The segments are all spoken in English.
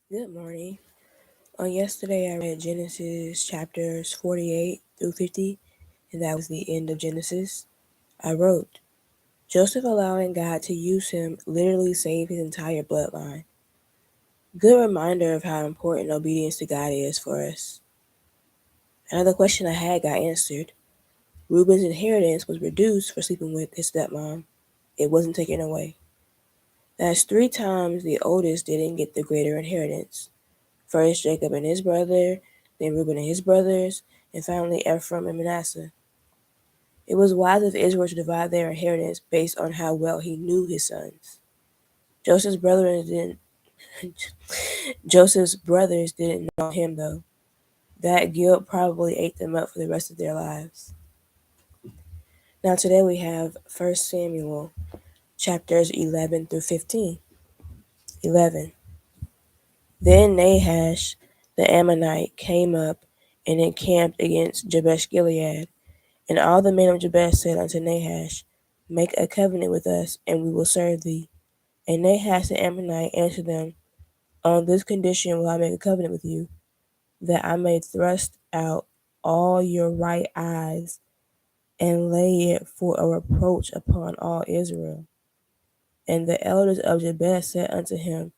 Good morning. On yesterday, I read Genesis chapters 48 through 50, and that was the end of Genesis. I wrote, Joseph allowing God to use him literally saved his entire bloodline. Good reminder of how important obedience to God is for us. Another question I had got answered. Reuben's inheritance was reduced for sleeping with his stepmom. It wasn't taken away. That's 3 times the oldest didn't get the greater inheritance. First Jacob and his brother, then Reuben and his brothers, and finally Ephraim and Manasseh. It was wise of Israel to divide their inheritance based on how well he knew his sons. Joseph's brothers didn't Joseph's brothers didn't know him though. That guilt probably ate them up for the rest of their lives. Now today we have 1 Samuel chapters 11 through 15. 11. Then Nahash the Ammonite came up and encamped against Jabesh Gilead. And all the men of Jabesh said unto Nahash, Make a covenant with us, and we will serve thee. And Nahash the Ammonite answered them, On this condition will I make a covenant with you, that I may thrust out all your right eyes, and lay it for a reproach upon all Israel. And the elders of Jabesh said unto him,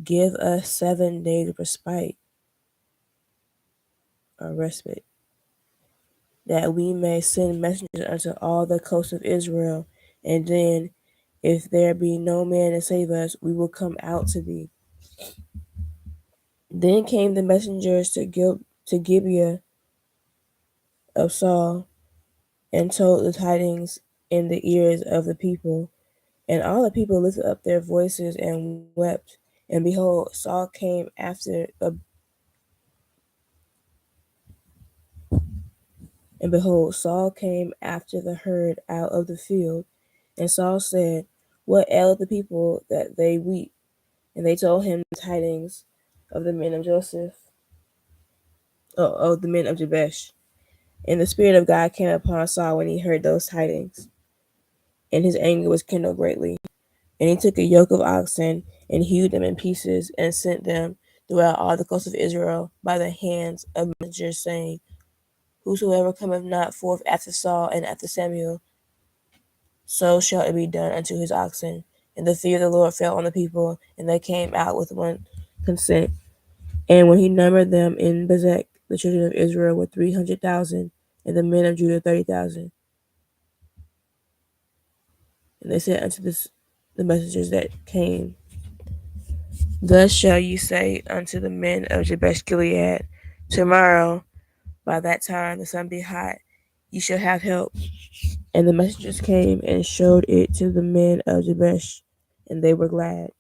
Give us 7 days of respite, or respite, that we may send messengers unto all the coasts of Israel, and then, if there be no man to save us, we will come out to thee. Then came the messengers to Gibeah of Saul, and told the tidings in the ears of the people. And all the people lifted up their voices and wept. And behold, Saul came after the herd out of the field. And Saul said, What aileth the people that they weep? And they told him the tidings of the men of the men of Jabesh. And the Spirit of God came upon Saul when he heard those tidings, and his anger was kindled greatly. And he took a yoke of oxen and hewed them in pieces, and sent them throughout all the coast of Israel by the hands of messengers, saying, Whosoever cometh not forth after Saul and after Samuel, so shall it be done unto his oxen. And the fear of the Lord fell on the people, and they came out with one consent. And when he numbered them in Bezek, the children of Israel were 300,000, and the men of Judah 30,000. And they said unto the messengers that came, Thus shall ye say unto the men of Jabesh Gilead, Tomorrow, by that time the sun be hot, ye shall have help. And the messengers came and showed it to the men of Jabesh, and they were glad.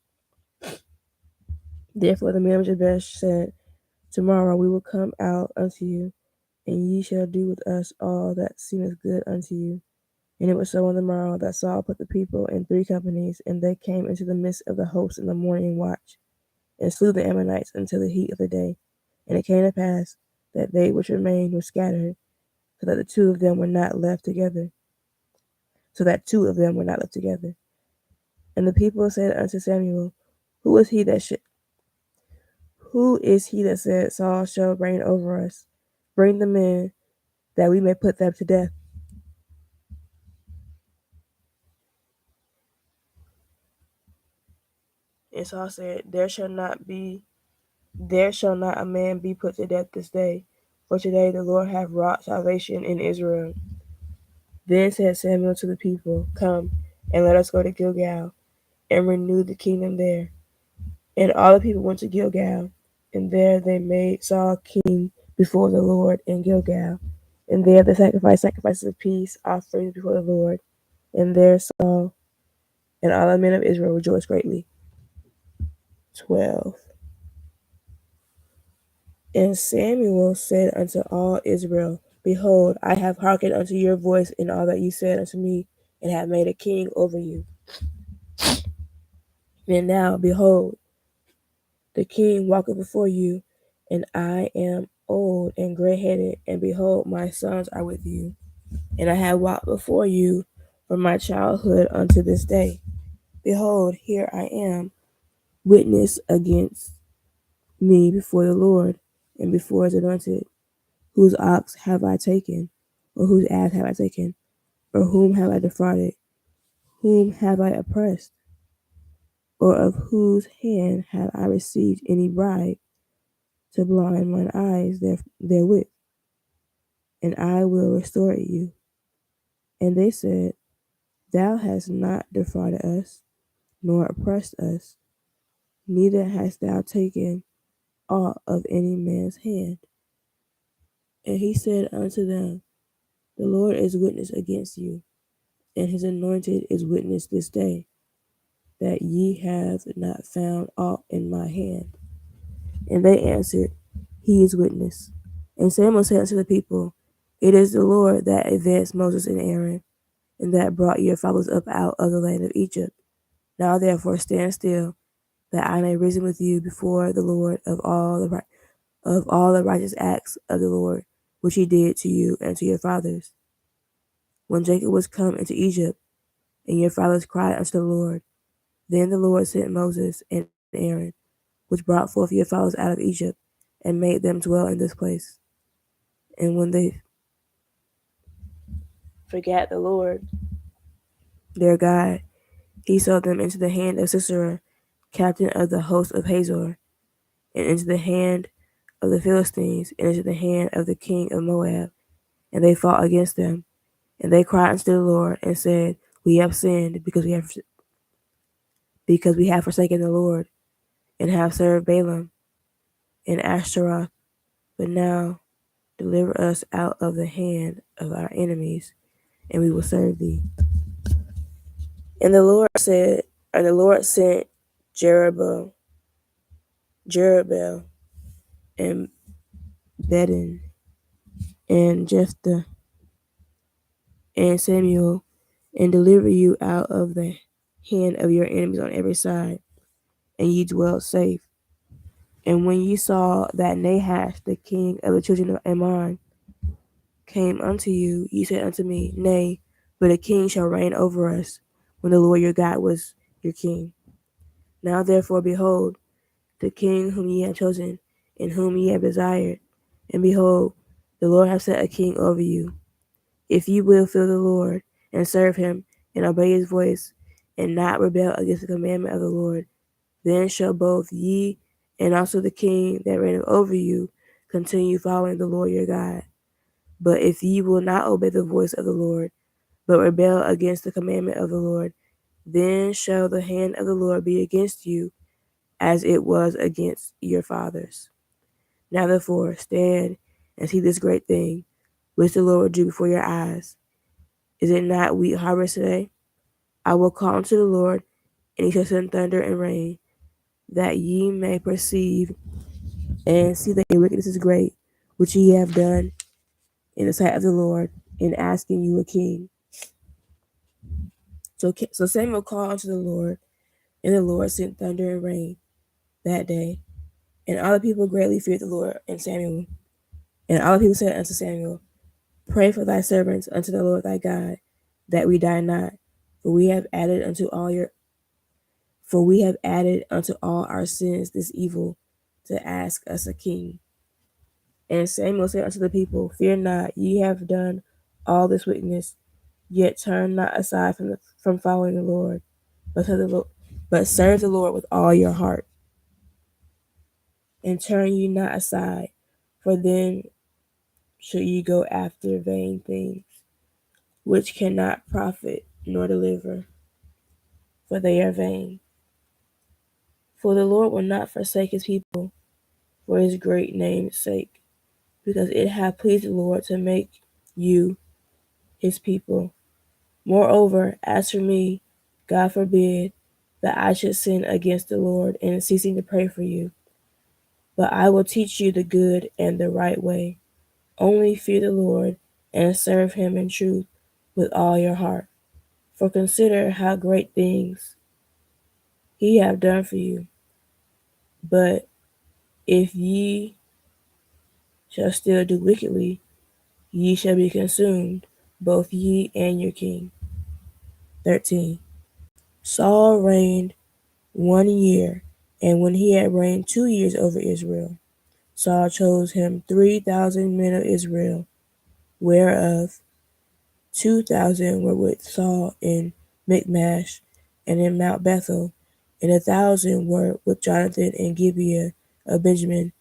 Therefore the men of Jabesh said, Tomorrow we will come out unto you, and ye shall do with us all that seemeth good unto you. And it was so on the morrow that Saul put the people in 3 companies, and they came into the midst of the host in the morning watch, and slew the Ammonites until the heat of the day. And it came to pass that they which remained were scattered, so that 2 of them were not left together. And the people said unto Samuel, Who is he that said, Saul shall reign over us? Bring them in, that we may put them to death. And Saul said, There shall not a man be put to death this day, for today the Lord hath wrought salvation in Israel. Then said Samuel to the people, Come, and let us go to Gilgal, and renew the kingdom there. And all the people went to Gilgal, and there they made Saul king before the Lord in Gilgal. And there they sacrifices of peace offerings before the Lord. And there Saul and all the men of Israel rejoiced greatly. 12. And Samuel said unto all Israel, Behold, I have hearkened unto your voice in all that ye said unto me, and have made a king over you. And now, behold, the king walketh before you, and I am old and gray-headed, and behold, my sons are with you. And I have walked before you from my childhood unto this day. Behold, here I am, witness against me before the Lord and before his anointed? Whose ox have I taken? Or whose ass have I taken? Or whom have I defrauded? Whom have I oppressed? Or of whose hand have I received any bribe to blind mine eyes therewith? And I will restore it you. And they said, Thou hast not defrauded us, nor oppressed us, neither hast thou taken aught of any man's hand. And he said unto them, The Lord is witness against you, and his anointed is witness this day, that ye have not found aught in my hand. And they answered, He is witness. And Samuel said unto the people, It is the Lord that advanced Moses and Aaron, and that brought your fathers up out of the land of Egypt. Now therefore stand still, that I may reason with you before the Lord of all the righteous acts of the Lord, which he did to you and to your fathers. When Jacob was come into Egypt, and your fathers cried unto the Lord, then the Lord sent Moses and Aaron, which brought forth your fathers out of Egypt, and made them dwell in this place. And when they forgat the Lord their God, he sold them into the hand of Sisera, captain of the host of Hazor, and into the hand of the Philistines, and into the hand of the king of Moab. And they fought against them. And they cried unto the Lord, and said, We have sinned, because we have forsaken the Lord, and have served Balaam and Ashtaroth. But now deliver us out of the hand of our enemies, and we will serve thee. And the Lord sent Jerubbaal and Beden and Jephthah and Samuel, and deliver you out of the hand of your enemies on every side, and ye dwelt safe. And when ye saw that Nahash, the king of the children of Ammon, came unto you, ye said unto me, Nay, but a king shall reign over us, when the Lord your God was your king. Now therefore, behold, the king whom ye have chosen, and whom ye have desired, and behold, the Lord hath set a king over you. If ye will fear the Lord, and serve him, and obey his voice, and not rebel against the commandment of the Lord, then shall both ye and also the king that reigneth over you continue following the Lord your God. But if ye will not obey the voice of the Lord, but rebel against the commandment of the Lord, then shall the hand of the Lord be against you, as it was against your fathers. Now therefore stand and see this great thing, which the Lord will do before your eyes. Is it not wheat harvest today? I will call unto the Lord, and he shall send thunder and rain, that ye may perceive and see that your wickedness is great, which ye have done in the sight of the Lord, in asking you a king. So Samuel called unto the Lord, and the Lord sent thunder and rain that day. And all the people greatly feared the Lord and Samuel. And all the people said unto Samuel, Pray for thy servants unto the Lord thy God, that we die not, for we have added unto all our sins this evil, to ask us a king. And Samuel said unto the people, Fear not, ye have done all this wickedness, yet turn not aside from following the Lord, but serve the Lord with all your heart, and turn ye not aside, for then should ye go after vain things, which cannot profit nor deliver, for they are vain. For the Lord will not forsake his people for his great name's sake, because it hath pleased the Lord to make you his people. Moreover, as for me, God forbid that I should sin against the Lord in ceasing to pray for you. But I will teach you the good and the right way. Only fear the Lord and serve him in truth with all your heart. For consider how great things he hath done for you. But if ye shall still do wickedly, ye shall be consumed, both ye and your king. 13. Saul reigned 1 year And when he had reigned 2 years over Israel, Saul chose him 3,000 men of Israel, whereof 2,000 were with Saul in Michmash and in Mount Bethel, and 1,000 were with Jonathan in Gibeah of Benjamin,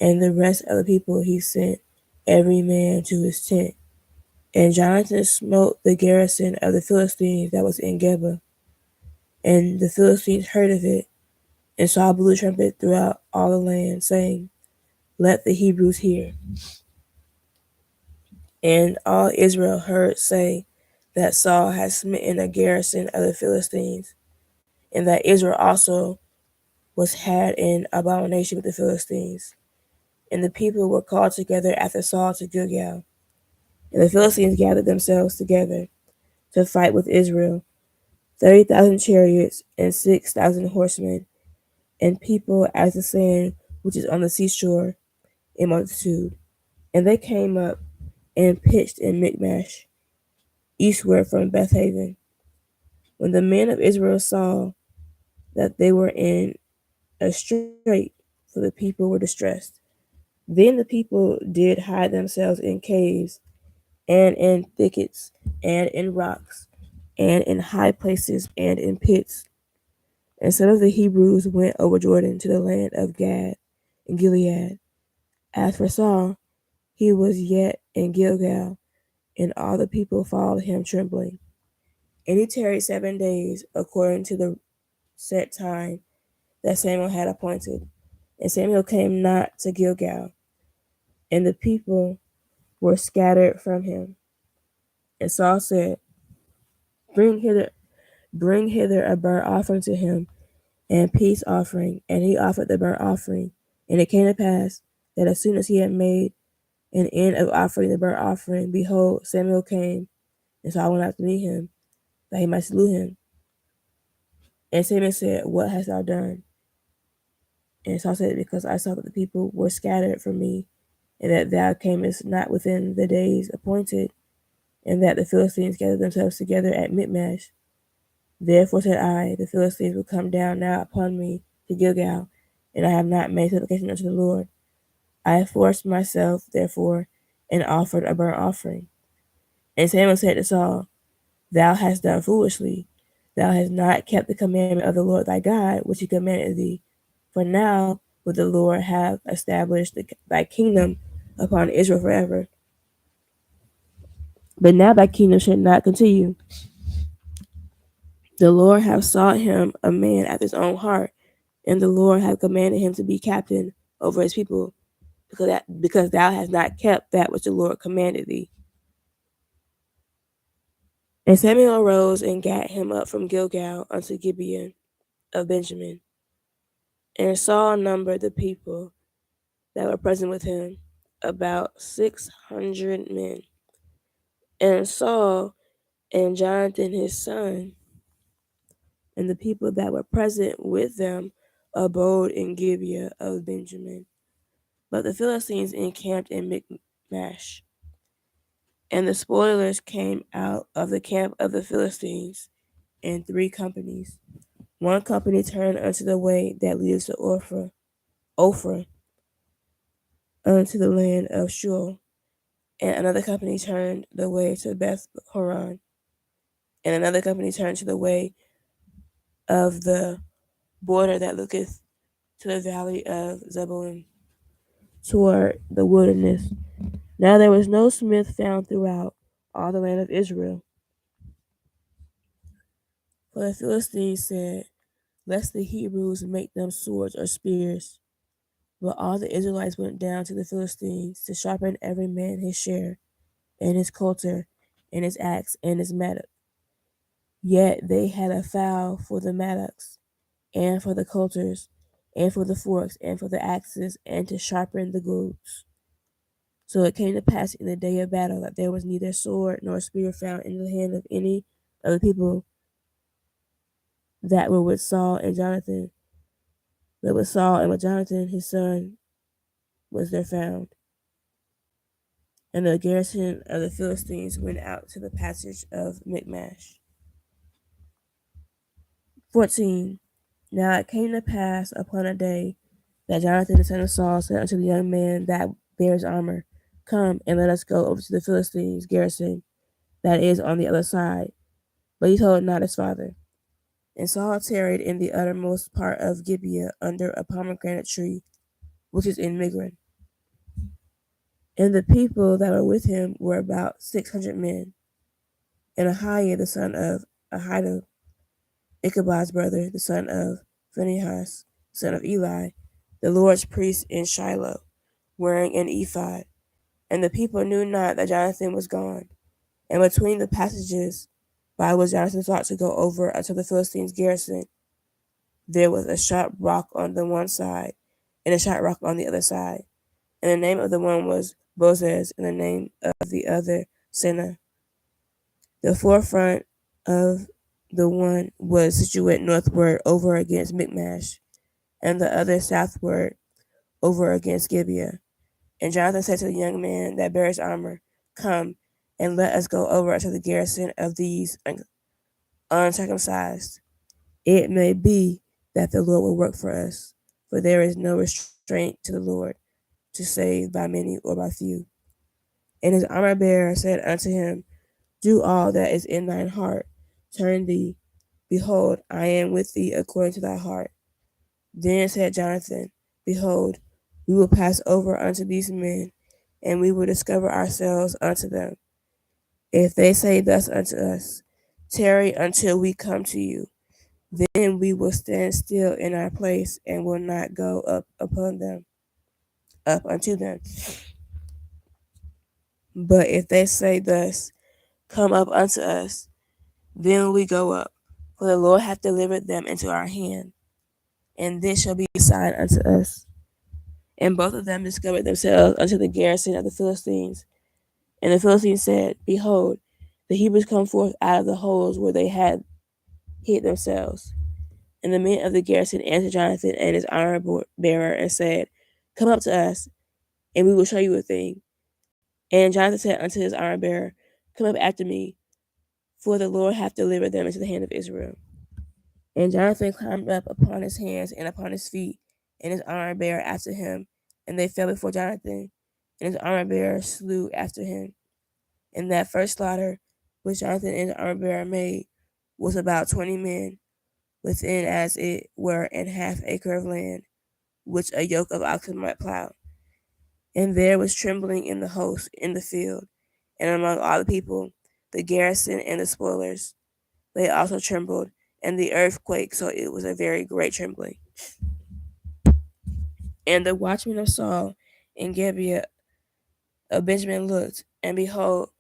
and the rest of the people he sent every man to his tent. And Jonathan smote the garrison of the Philistines that was in Geba, and the Philistines heard of it, and Saul blew the trumpet throughout all the land, saying, Let the Hebrews hear. And all Israel heard say that Saul had smitten a garrison of the Philistines, and that Israel also was had in abomination with the Philistines. And the people were called together after Saul to Gilgal. And the Philistines gathered themselves together to fight with Israel, 30,000 chariots and 6,000 horsemen, and people as the sand which is on the seashore in multitude. And they came up and pitched in Michmash, eastward from Bethaven. When the men of Israel saw that they were in a strait, for the people were distressed, then the people did hide themselves in caves, and in thickets, and in rocks, and in high places, and in pits. And some of the Hebrews went over Jordan to the land of Gad and Gilead. As for Saul, he was yet in Gilgal, and all the people followed him trembling. And he tarried 7 days, according to the set time that Samuel had appointed. And Samuel came not to Gilgal, and the people were scattered from him. And Saul said, Bring hither, bring hither a burnt offering to him, and peace offering. And he offered the burnt offering. And it came to pass that as soon as he had made an end of offering the burnt offering, behold, Samuel came, and Saul went out to meet him, that he might salute him. And Samuel said, What hast thou done? And Saul said, Because I saw that the people were scattered from me, and that thou camest not within the days appointed, and that the Philistines gathered themselves together at Michmash. Therefore said I, the Philistines will come down now upon me to Gilgal, and I have not made supplication unto the Lord. I have forced myself, therefore, and offered a burnt offering. And Samuel said to Saul, Thou hast done foolishly. Thou hast not kept the commandment of the Lord thy God, which he commanded thee. For now would the Lord have established thy kingdom upon Israel forever. But now thy kingdom shall not continue. The Lord hath sought him a man after his own heart, and the Lord hath commanded him to be captain over his people, because thou hast not kept that which the Lord commanded thee. And Samuel arose and gat him up from Gilgal unto Gibeah of Benjamin. And Saul numbered the people that were present with him, about 600 men. And Saul and Jonathan his son, and the people that were present with them, abode in Gibeah of Benjamin. But the Philistines encamped in Michmash. And the spoilers came out of the camp of the Philistines in 3 companies. One company turned unto the way that leads to Ophrah, unto the land of Shul, and another company turned the way to Beth Horon, and another company turned to the way of the border that looketh to the valley of Zebulun, toward the wilderness. Now there was no smith found throughout all the land of Israel. For the Philistines said, Lest the Hebrews make them swords or spears. But all the Israelites went down to the Philistines to sharpen every man his share, and his coulter, and his axe, and his mattock. Yet they had a foul for the mattocks, and for the coulters, and for the forks, and for the axes, and to sharpen the goads. So it came to pass in the day of battle that there was neither sword nor spear found in the hand of any of the people that were with Saul and Jonathan, but with Saul and with Jonathan his son was there found. And the garrison of the Philistines went out to the passage of Michmash. 14. Now it came to pass upon a day that Jonathan the son of Saul said unto the young man that bears armor, Come, and let us go over to the Philistines' garrison that is on the other side. But he told not his father. And Saul tarried in the uttermost part of Gibeah under a pomegranate tree, which is in Migron. And the people that were with him were about 600 men. And Ahiah the son of Ahitub, Ichabod's brother, the son of Phinehas, son of Eli, the Lord's priest in Shiloh, wearing an ephod. And the people knew not that Jonathan was gone. And between the passages by which Jonathan thought to go over unto the Philistines' garrison, there was a sharp rock on the one side, and a sharp rock on the other side. And the name of the one was Bozez, and the name of the other Seneh. The forefront of the one was situate northward over against Michmash, and the other southward over against Gibeah. And Jonathan said to the young man that bears armor, Come, and let us go over to the garrison of these uncircumcised. It may be that the Lord will work for us, for there is no restraint to the Lord to save by many or by few. And his armor bearer said unto him, Do all that is in thine heart. Turn thee. Behold, I am with thee according to thy heart. Then said Jonathan, Behold, we will pass over unto these men, and we will discover ourselves unto them. If they say thus unto us, Tarry until we come to you, then we will stand still in our place and will not go up unto them. But if they say thus, Come up unto us, then we go up, for the Lord hath delivered them into our hand, and this shall be a sign unto us. And both of them discovered themselves unto the garrison of the Philistines. And the Philistines said, Behold, the Hebrews come forth out of the holes where they had hid themselves. And the men of the garrison answered Jonathan and his armor bearer and said, Come up to us, and we will show you a thing. And Jonathan said unto his armor bearer, Come up after me, for the Lord hath delivered them into the hand of Israel. And Jonathan climbed up upon his hands and upon his feet, and his armor bearer after him, and they fell before Jonathan, and his armor bearer slew after him. And that first slaughter which Jonathan and his armor bearer made was about 20 men, within as it were an half acre of land, which a yoke of oxen might plow. And there was trembling in the host in the field, and among all the people, the garrison and the spoilers. They also trembled, and the earth quaked, so it was a very great trembling. And the watchmen of Saul and Gibeah of Benjamin looked, and behold,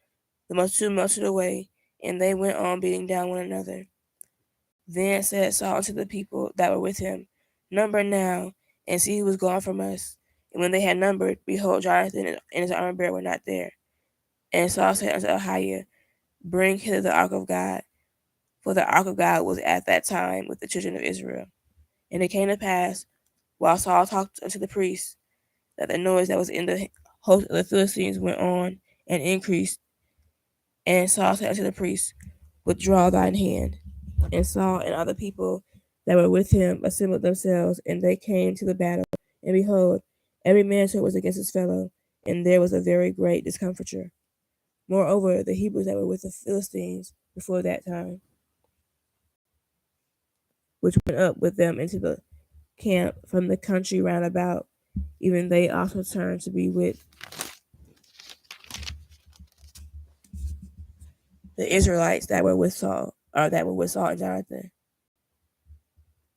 the multitude melted away, and they went on beating down one another. Then said Saul unto the people that were with him, Number now, and see who was gone from us. And when they had numbered, behold, Jonathan and his armor bearer were not there. And Saul said unto Ahiah, Bring hither the ark of God, for the ark of God was at that time with the children of Israel. And it came to pass, while Saul talked unto the priests, that the noise that was in the host of the Philistines went on and increased. And Saul said unto the priests, Withdraw thine hand. And Saul and all the people that were with him assembled themselves, and they came to the battle. And behold, every man's sword was against his fellow, and there was a very great discomfiture. Moreover, the Hebrews that were with the Philistines before that time, which went up with them into the camp from the country round about, even they also turned to be with the Israelites that were with Saul, or that were with Saul and Jonathan.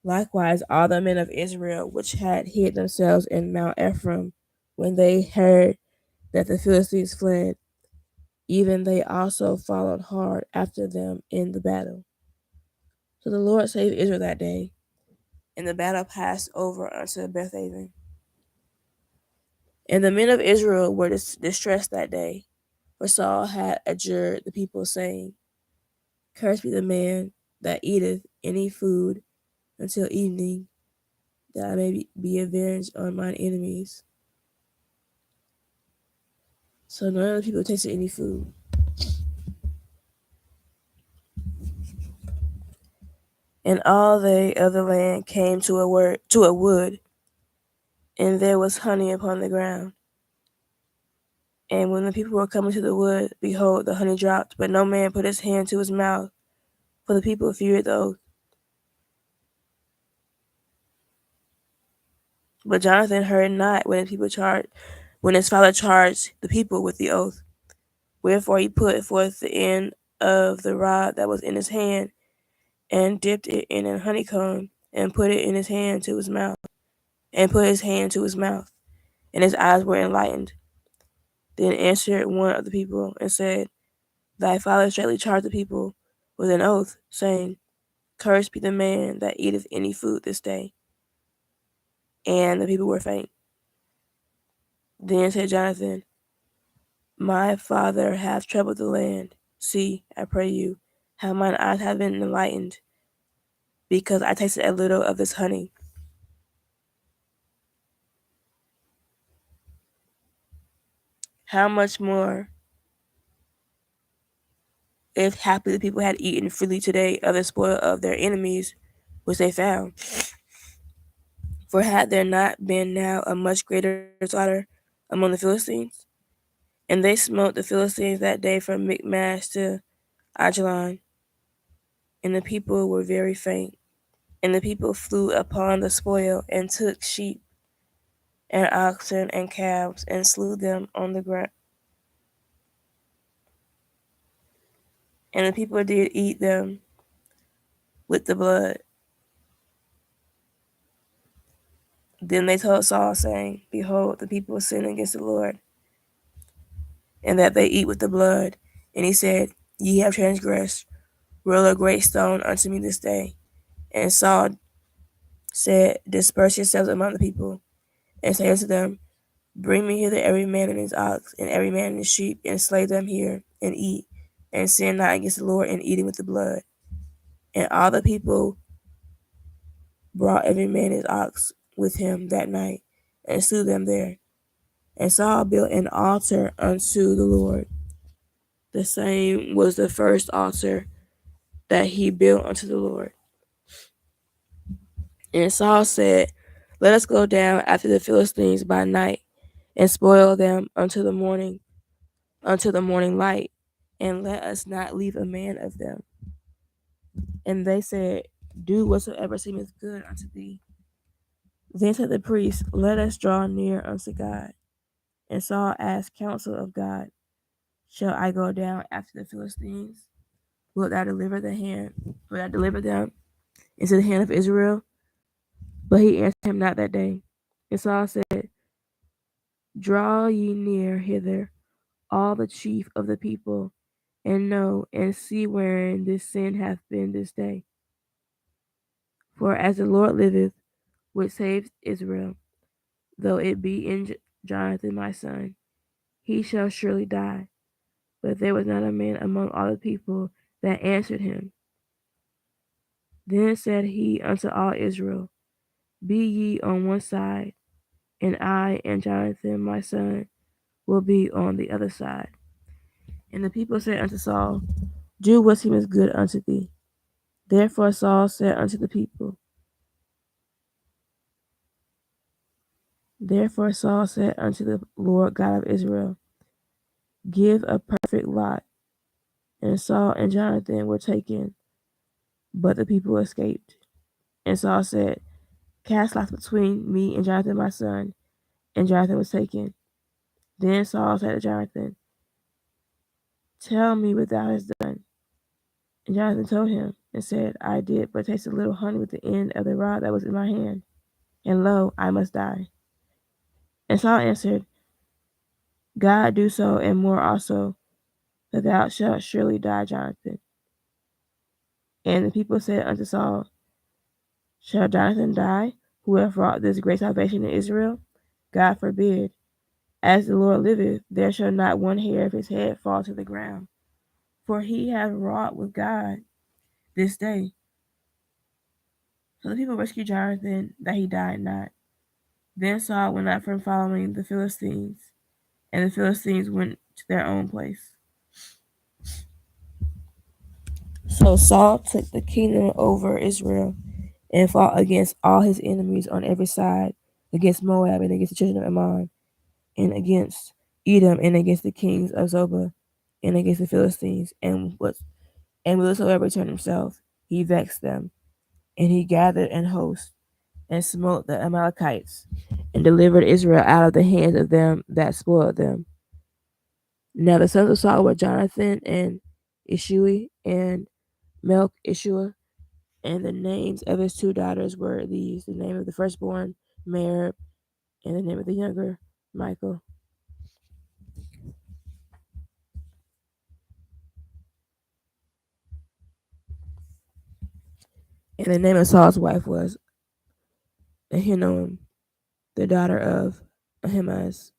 Likewise, all the men of Israel which had hid themselves in Mount Ephraim, when they heard that the Philistines fled, even they also followed hard after them in the battle. So the Lord saved Israel that day, and the battle passed over unto Bethaven. And the men of Israel were distressed that day, for Saul had adjured the people, saying, Cursed be the man that eateth any food until evening, that I may be avenged on mine enemies. So none of the people tasted any food. And all they of the land came to a wood, and there was honey upon the ground. And when the people were coming to the wood, behold, the honey dropped, but no man put his hand to his mouth, for the people feared the oath. But Jonathan heard not when his father charged the people with the oath. Wherefore he put forth the end of the rod that was in his hand, and dipped it in a honeycomb, and put it in his hand to his mouth, and put his hand to his mouth, and his eyes were enlightened. Then answered one of the people and said, Thy father straightly charged the people with an oath, saying, Cursed be the man that eateth any food this day. And the people were faint. Then said Jonathan, My father hath troubled the land. See, I pray you, how mine eyes have been enlightened, because I tasted a little of this honey. How much more, if happily the people had eaten freely today of the spoil of their enemies, which they found? For had there not been now a much greater slaughter among the Philistines? And they smote the Philistines that day from Michmash to Ajalon, and the people were very faint. And the people flew upon the spoil, and took sheep and oxen and calves, and slew them on the ground. And the people did eat them with the blood. Then they told Saul, saying, Behold, the people sin against the Lord, and that they eat with the blood. And he said, Ye have transgressed. Roll a great stone unto me this day. And Saul said, Disperse yourselves among the people, and say unto them, Bring me hither every man and his ox, and every man and his sheep, and slay them here, and eat, and sin not against the Lord in eating with the blood. And all the people brought every man his ox with him that night, and slew them there. And Saul built an altar unto the Lord. The same was the first altar that he built unto the Lord. And Saul said, Let us go down after the Philistines by night, and spoil them until the morning light, and let us not leave a man of them. And they said, Do whatsoever seemeth good unto thee. Then said the priest, Let us draw near unto God. And Saul asked counsel of God, Shall I go down after the Philistines? Wilt thou deliver them into the hand of Israel? But he answered him not that day. And Saul said, Draw ye near hither, all the chief of the people, and know and see wherein this sin hath been this day. For as the Lord liveth, which saves Israel, though it be in Jonathan my son, he shall surely die. But there was not a man among all the people that answered him. Then said he unto all Israel, Be ye on one side, and I and Jonathan my son will be on the other side. And the people said unto Saul, Do what seemeth good unto thee. Therefore Saul said unto the people, Therefore Saul said unto the Lord God of Israel, Give a perfect lot. And Saul and Jonathan were taken, but the people escaped. And Saul said, Cast lots between me and Jonathan my son. And Jonathan was taken. Then Saul said to Jonathan, Tell me what thou hast done. And Jonathan told him, and said, I did but taste a little honey with the end of the rod that was in my hand. And lo, I must die. And Saul answered, God do so, and more also, that thou shalt surely die, Jonathan. And the people said unto Saul, Shall Jonathan die, who hath wrought this great salvation in Israel? God forbid. As the Lord liveth, there shall not one hair of his head fall to the ground. For he hath wrought with God this day. So the people rescued Jonathan, that he died not. Then Saul went out from following the Philistines, and the Philistines went to their own place. So Saul took the kingdom over Israel and fought against all his enemies on every side, against Moab and against the children of Ammon, and against Edom and against the kings of Zobah, and against the Philistines, and whatsoever turned himself, he vexed them, and he gathered an host, and smote the Amalekites, and delivered Israel out of the hands of them that spoiled them. Now the sons of Saul were Jonathan and Ishui and Melch Ishua, and the names of his two daughters were these: the name of the firstborn Merab, and the name of the younger Michael. And the name of Saul's wife was Ahinoam, the daughter of Ahimaaz.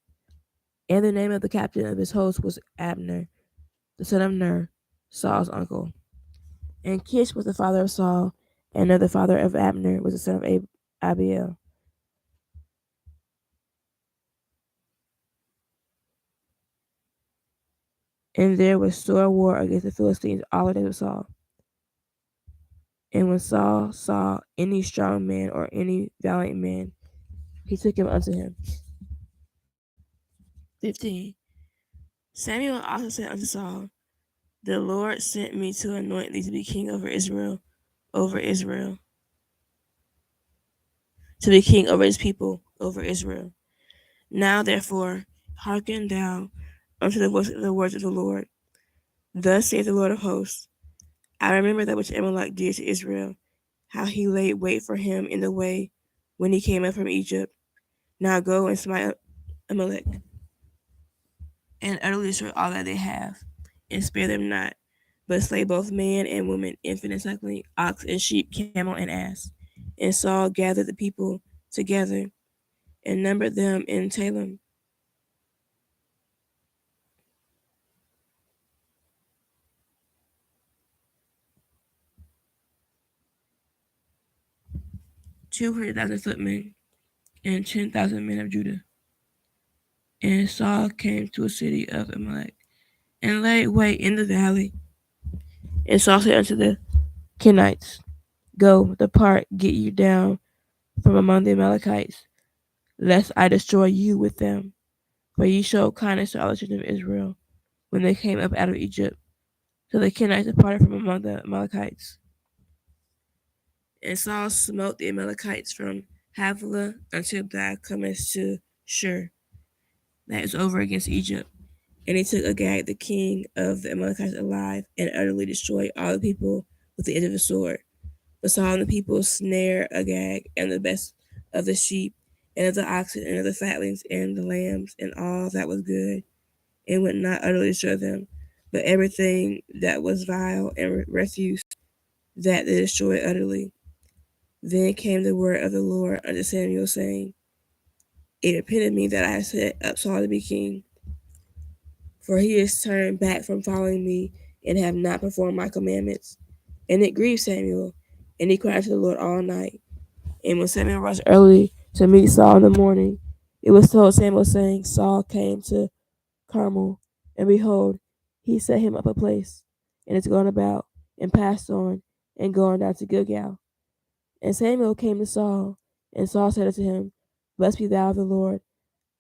And the name of the captain of his host was Abner, the son of Ner, Saul's uncle. And Kish was the father of Saul, and Ner, the father of Abner, was the son of Abiel. And there was sore war against the Philistines all the days of Saul. And when Saul saw any strong man or any valiant man, he took him unto him. 15. Samuel also said unto Saul, the Lord sent me to anoint thee to be king over Israel, to be king over his people, over Israel. Now therefore, hearken thou unto the voice of the words of the Lord. Thus saith the Lord of hosts, I remember that which Amalek did to Israel, how he laid wait for him in the way when he came up from Egypt. Now go and smite Amalek, and utterly destroy all that they have, and spare them not, but slay both man and woman, infant and suckling, ox and sheep, camel and ass. And Saul gathered the people together and numbered them in Telem, 200,000 footmen and 10,000 men of Judah. And Saul came to a city of Amalek and laid wait in the valley. And Saul said unto the Kenites, go, depart, get you down from among the Amalekites, lest I destroy you with them. For ye showed kindness to all the children of Israel when they came up out of Egypt. So the Kenites departed from among the Amalekites. And Saul smote the Amalekites from Havilah until thou comest to Shur, that is over against Egypt. And he took Agag, the king of the Amalekites, alive, and utterly destroyed all the people with the edge of the sword. But Saul and the people snared Agag, and the best of the sheep, and of the oxen, and of the fatlings, and the lambs, and all that was good, and would not utterly destroy them, but everything that was vile and refuse, that they destroyed utterly. Then came the word of the Lord unto Samuel, saying, it repented me that I set up Saul to be king, for he is turned back from following me, and have not performed my commandments. And it grieved Samuel, and he cried to the Lord all night. And when Samuel rose early to meet Saul in the morning, it was told Samuel, saying, Saul came to Carmel, and behold, he set him up a place, and is gone about, and passed on, and gone down to Gilgal. And Samuel came to Saul, and Saul said unto him, blessed be thou of the Lord,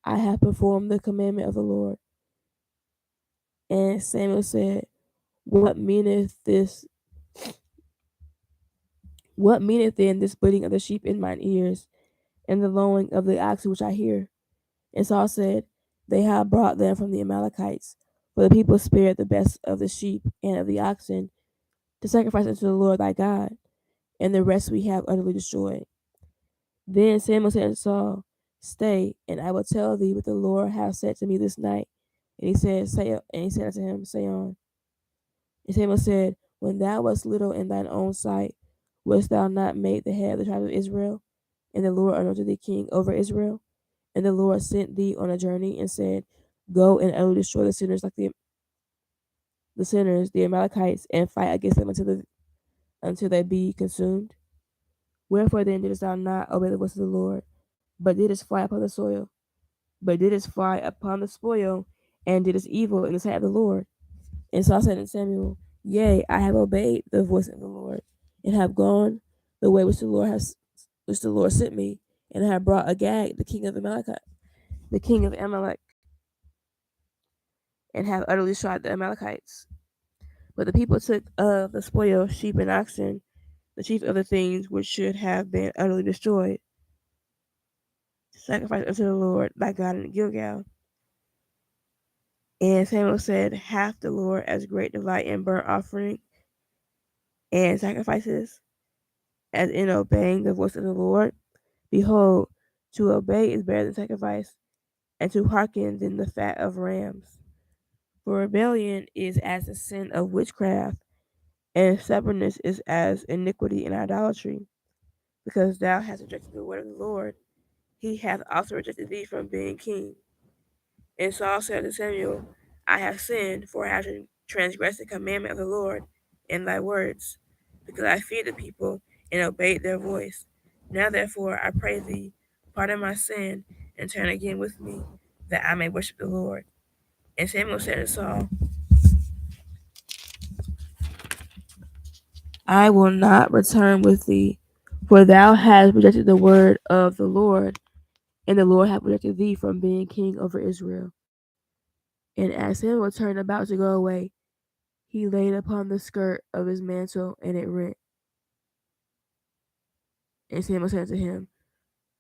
I have performed the commandment of the Lord. And Samuel said, What meaneth this? What meaneth then this bleating of the sheep in mine ears, and the lowing of the oxen which I hear? And Saul said, They have brought them from the Amalekites, for the people spared the best of the sheep and of the oxen to sacrifice unto the Lord thy God, and the rest we have utterly destroyed. Then Samuel said unto Saul, Stay, and I will tell thee what the Lord hath said to me this night. And he said, unto him, Say on. And Samuel said, When thou wast little in thine own sight, wast thou not made the head of the tribe of Israel? And the Lord anointed thee king over Israel? And the Lord sent thee on a journey and said, Go and utterly destroy the sinners like the sinners, the Amalekites, and fight against them until they be consumed. Wherefore then didst thou not obey the voice of the Lord, but didst fly upon the soil, and didst evil in the sight of the Lord? And Saul said unto Samuel, Yea, I have obeyed the voice of the Lord, and have gone the way which the Lord sent me, and have brought Agag, the king of Amalek, and have utterly destroyed the Amalekites. But the people took of the spoil sheep and oxen, the chief of the things which should have been utterly destroyed, to sacrifice unto the Lord thy God in Gilgal. And Samuel said, hath the Lord as great delight in burnt offering and sacrifices as in obeying the voice of the Lord? Behold, to obey is better than sacrifice, and to hearken than the fat of rams. For rebellion is as the sin of witchcraft, and stubbornness is as iniquity and idolatry. Because thou hast rejected the word of the Lord, he hath also rejected thee from being king. And Saul said to Samuel, I have sinned, for I have transgressed the commandment of the Lord in thy words, because I feared the people and obeyed their voice. Now therefore I pray thee, pardon my sin, and turn again with me, that I may worship the Lord. And Samuel said to Saul, I will not return with thee, for thou hast rejected the word of the Lord, and the Lord hath rejected thee from being king over Israel. And as Samuel turned about to go away, he laid upon the skirt of his mantle, and it rent. And Samuel said to him,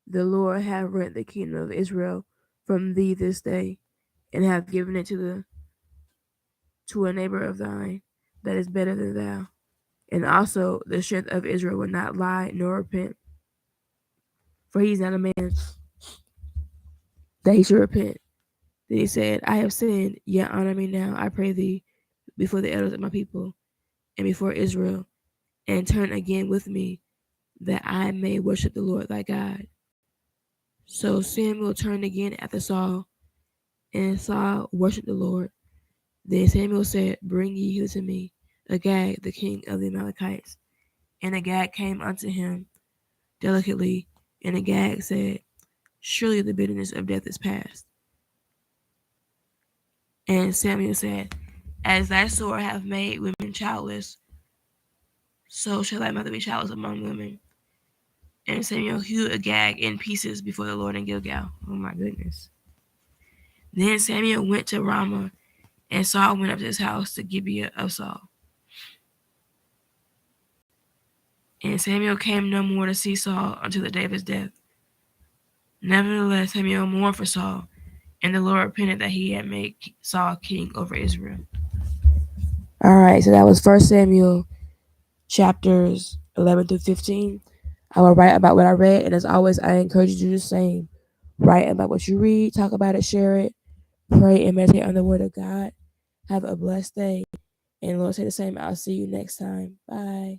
the Lord hath rent the kingdom of Israel from thee this day, and hath given it to a neighbor of thine that is better than thou. And also the strength of Israel will not lie nor repent, for he is not a man that he should repent. Then he said, I have sinned, yet honor me now, I pray thee, before the elders of my people, and before Israel, and turn again with me, that I may worship the Lord thy God. So Samuel turned again after Saul, and Saul worshipped the Lord. Then Samuel said, bring ye hither to me Agag, the king of the Amalekites. And Agag came unto him delicately, and Agag said, surely the bitterness of death is past. And Samuel said, as thy sword hath made women childless, so shall thy mother be childless among women. And Samuel hewed Agag in pieces before the Lord in Gilgal. Oh my goodness. Then Samuel went to Ramah, and Saul went up to his house to Gibeah of Saul. And Samuel came no more to see Saul until the day of his death. Nevertheless, Samuel mourned for Saul, and the Lord repented that he had made Saul king over Israel. All right, so that was 1 Samuel chapters 11 through 15. I will write about what I read, and as always, I encourage you to do the same. Write about what you read, talk about it, share it, pray and meditate on the word of God. Have a blessed day. And Lord, say the same. I'll see you next time. Bye.